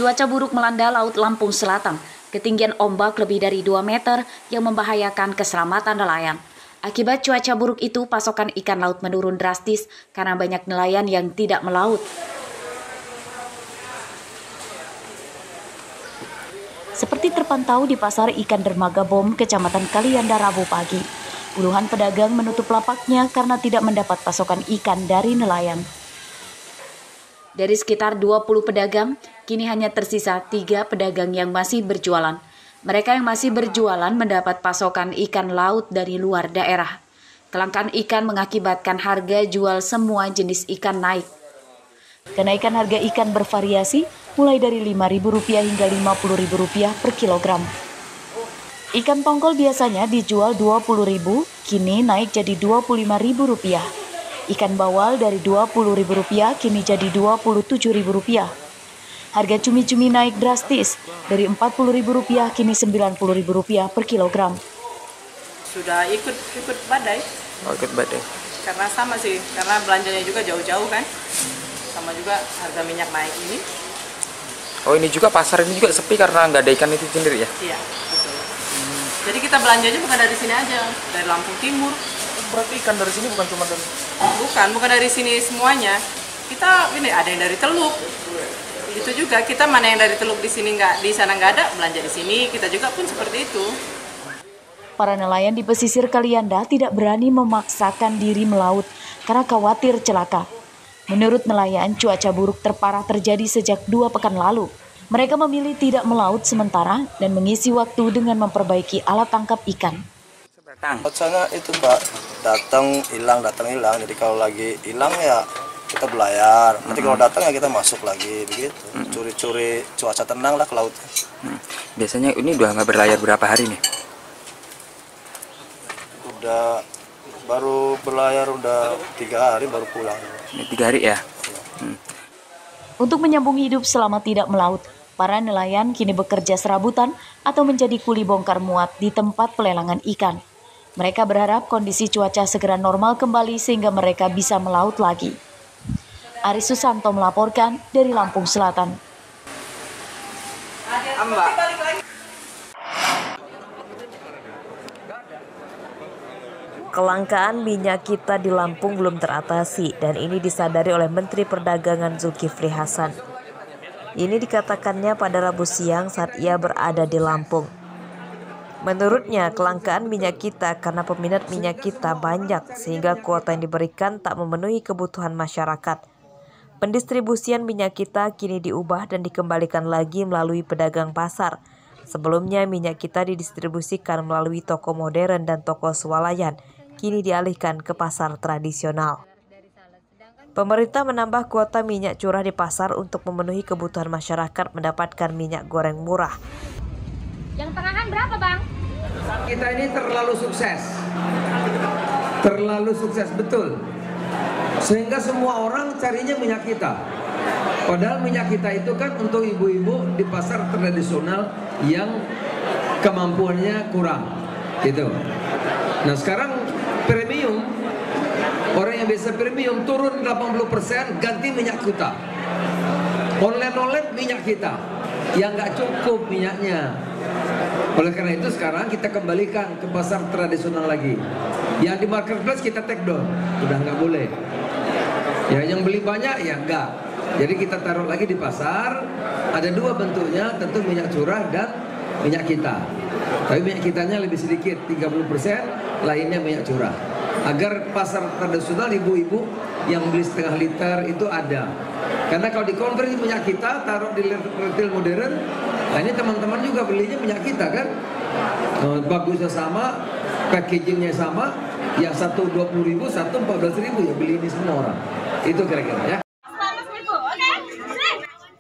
Cuaca buruk melanda Laut Lampung Selatan. Ketinggian ombak lebih dari 2 meter yang membahayakan keselamatan nelayan. Akibat cuaca buruk itu, pasokan ikan laut menurun drastis karena banyak nelayan yang tidak melaut. Seperti terpantau di Pasar Ikan Dermaga Bom, Kecamatan Kalianda, Rabu pagi. Puluhan pedagang menutup lapaknya karena tidak mendapat pasokan ikan dari nelayan. Dari sekitar 20 pedagang, kini hanya tersisa 3 pedagang yang masih berjualan. Mereka yang masih berjualan mendapat pasokan ikan laut dari luar daerah. Kelangkaan ikan mengakibatkan harga jual semua jenis ikan naik. Kenaikan harga ikan bervariasi mulai dari Rp5.000 hingga Rp50.000 per kilogram. Ikan tongkol biasanya dijual Rp20.000, kini naik jadi Rp25.000. Ikan bawal dari Rp20.000 kini jadi Rp27.000. Harga cumi-cumi naik drastis, dari Rp40.000 kini Rp90.000 per kilogram. Sudah ikut badai. Oh, ikut badai. Karena sama sih, karena belanjanya juga jauh-jauh kan. Sama juga harga minyak naik ini. Oh, ini juga pasar ini juga sepi karena nggak ada ikan itu sendiri ya? Iya, betul. Jadi kita belanjanya bukan dari sini aja, dari Lampung Timur. Berarti ikan dari sini bukan cuma dari... Bukan dari sini semuanya. Kita ini ada yang dari Teluk. Itu juga kita mana yang dari Teluk di sini nggak, di sana nggak ada, belanja di sini. Kita juga pun seperti itu. Para nelayan di pesisir Kalianda tidak berani memaksakan diri melaut karena khawatir celaka. Menurut nelayan, cuaca buruk terparah terjadi sejak 2 pekan lalu. Mereka memilih tidak melaut sementara dan mengisi waktu dengan memperbaiki alat tangkap ikan. Sana itu Pak, datang hilang. Jadi kalau lagi hilang ya kita belayar. Nanti kalau datang ya kita masuk lagi begitu. Curi-curi cuaca tenang lah ke laut. Biasanya ini udah nggak berlayar berapa hari nih? Udah baru berlayar udah 3 hari baru pulang. 3 hari ya? Untuk menyambung hidup selama tidak melaut, para nelayan kini bekerja serabutan atau menjadi kuli bongkar muat di tempat pelelangan ikan. Mereka berharap kondisi cuaca segera normal kembali sehingga mereka bisa melaut lagi. Aris Susanto melaporkan dari Lampung Selatan. Kelangkaan minyak kita di Lampung belum teratasi dan ini disadari oleh Menteri Perdagangan Zulkifli Hasan. Ini dikatakannya pada Rabu siang saat ia berada di Lampung. Menurutnya, kelangkaan minyak kita karena peminat minyak kita banyak sehingga kuota yang diberikan tak memenuhi kebutuhan masyarakat. Pendistribusian minyak kita kini diubah dan dikembalikan lagi melalui pedagang pasar. Sebelumnya minyak kita didistribusikan melalui toko modern dan toko swalayan, kini dialihkan ke pasar tradisional. Pemerintah menambah kuota minyak curah di pasar untuk memenuhi kebutuhan masyarakat mendapatkan minyak goreng murah. Yang tengahan berapa, Bang? Kita ini terlalu sukses betul. Sehingga semua orang carinya minyak kita. Padahal minyak kita itu kan untuk ibu-ibu di pasar tradisional yang kemampuannya kurang, gitu. Nah sekarang premium, orang yang biasa premium turun 80% ganti minyak kita. Online minyak kita, yang nggak cukup minyaknya. Oleh karena itu sekarang kita kembalikan ke pasar tradisional lagi. Yang di marketplace kita take down, udah nggak boleh. Ya yang beli banyak ya enggak. Jadi kita taruh lagi di pasar. Ada 2 bentuknya, tentu minyak curah dan minyak kita. Tapi minyak kitanya lebih sedikit, 30%, lainnya minyak curah. Agar pasar tradisional ibu-ibu yang beli setengah liter itu ada. Karena kalau dikonversi minyak kita, taruh di retail modern, nah ini teman-teman juga belinya minyak kita kan. Bagusnya sama, packagingnya sama, yang satu 20.000, satu 14.000 ya beli ini semua orang. Itu kira-kira ya.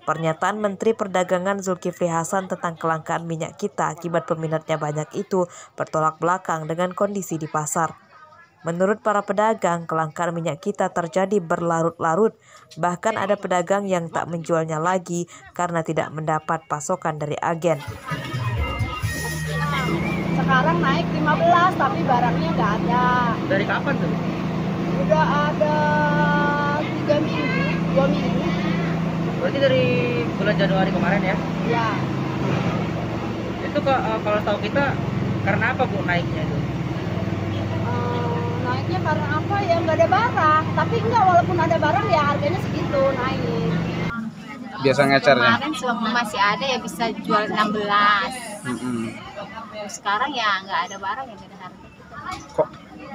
Pernyataan Menteri Perdagangan Zulkifli Hasan tentang kelangkaan minyak kita akibat peminatnya banyak itu bertolak belakang dengan kondisi di pasar. Menurut para pedagang, kelangkaan minyak kita terjadi berlarut-larut. Bahkan ada pedagang yang tak menjualnya lagi karena tidak mendapat pasokan dari agen. Sekarang naik 15, tapi barangnya nggak ada. Dari kapan tuh? Udah ada 3 minggu, 2 minggu. Berarti dari bulan Januari kemarin ya? Ya. Itu kalau tahu kita karena apa Bu naiknya itu? Naiknya karena apa ya, nggak ada barang. Tapi enggak, walaupun ada barang ya harganya segitu naik. Biasa ngecernya? Kemarin sewaktu masih ada ya bisa jual 16. Sekarang ya nggak ada barang ya beda harga. Kok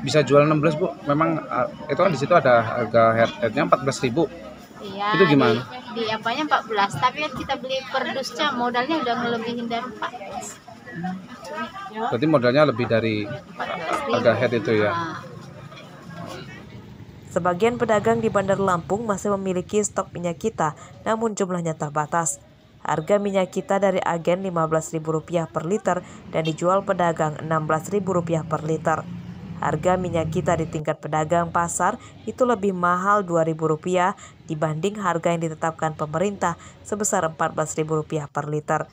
bisa jual 16 Bu? Memang itu kan di situ ada harga headnya 14.000. Iya. Itu gimana? Di apanya 14, tapi kan kita beli per dusnya modalnya udah ngelebihin dari 14. Berarti modalnya lebih dari harga head itu ya? Sebagian pedagang di Bandar Lampung masih memiliki stok minyak kita, namun jumlahnya terbatas. Harga minyak kita dari agen Rp15.000 per liter dan dijual pedagang Rp16.000 per liter. Harga minyak kita di tingkat pedagang pasar itu lebih mahal Rp2.000 dibanding harga yang ditetapkan pemerintah sebesar Rp14.000 per liter.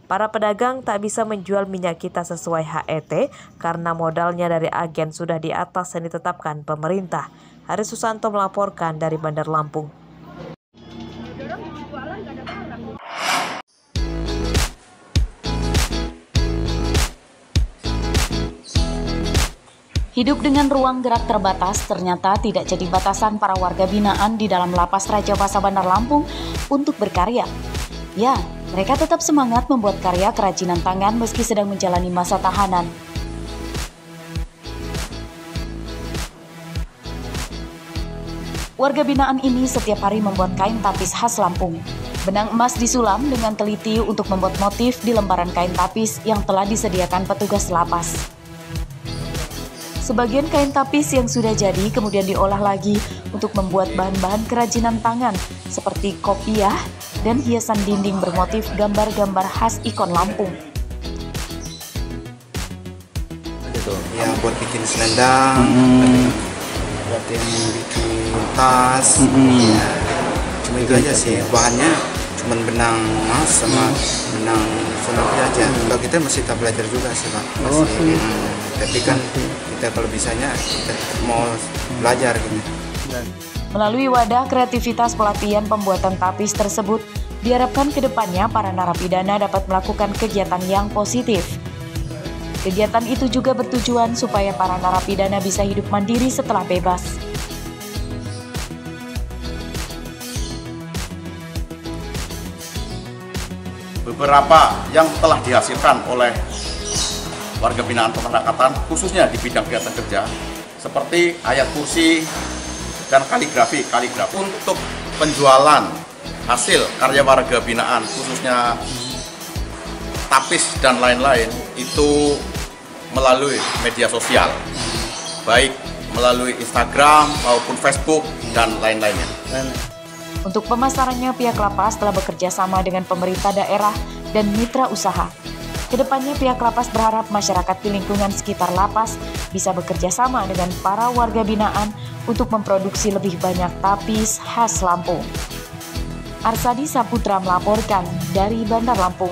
Para pedagang tak bisa menjual minyak kita sesuai HET karena modalnya dari agen sudah di atas yang ditetapkan pemerintah. Hari Susanto melaporkan dari Bandar Lampung. Hidup dengan ruang gerak terbatas ternyata tidak jadi batasan para warga binaan di dalam Lapas Raja Basa Bandar Lampung untuk berkarya. Ya, mereka tetap semangat membuat karya kerajinan tangan meski sedang menjalani masa tahanan. Warga binaan ini setiap hari membuat kain tapis khas Lampung. Benang emas disulam dengan teliti untuk membuat motif di lembaran kain tapis yang telah disediakan petugas lapas. Sebagian kain tapis yang sudah jadi kemudian diolah lagi untuk membuat bahan-bahan kerajinan tangan seperti kopiah dan hiasan dinding bermotif gambar-gambar khas ikon Lampung. Ya buat bikin selendang, buat yang bikin tas, ya. Cuma itu aja sih, bahannya cuma benang emas sama benang sonaki aja. Kalau kita masih tak belajar juga sih Pak. Tapi kan kita kalau bisanya kita mau belajar gitu. Melalui wadah kreativitas pelatihan pembuatan tapis tersebut, diharapkan ke depannya para narapidana dapat melakukan kegiatan yang positif. Kegiatan itu juga bertujuan supaya para narapidana bisa hidup mandiri setelah bebas. Beberapa yang telah dihasilkan oleh warga binaan pemasyarakatan, khususnya di bidang kegiatan kerja, seperti ayat kursi dan kaligrafi. Untuk penjualan hasil karya warga binaan, khususnya tapis dan lain-lain, itu melalui media sosial, baik melalui Instagram maupun Facebook dan lain-lainnya. Untuk pemasarannya, pihak lapas telah bekerja sama dengan pemerintah daerah dan mitra usaha. Kedepannya pihak lapas berharap masyarakat di lingkungan sekitar lapas bisa bekerja sama dengan para warga binaan untuk memproduksi lebih banyak tapis khas Lampung. Arsadi Saputra melaporkan dari Bandar Lampung.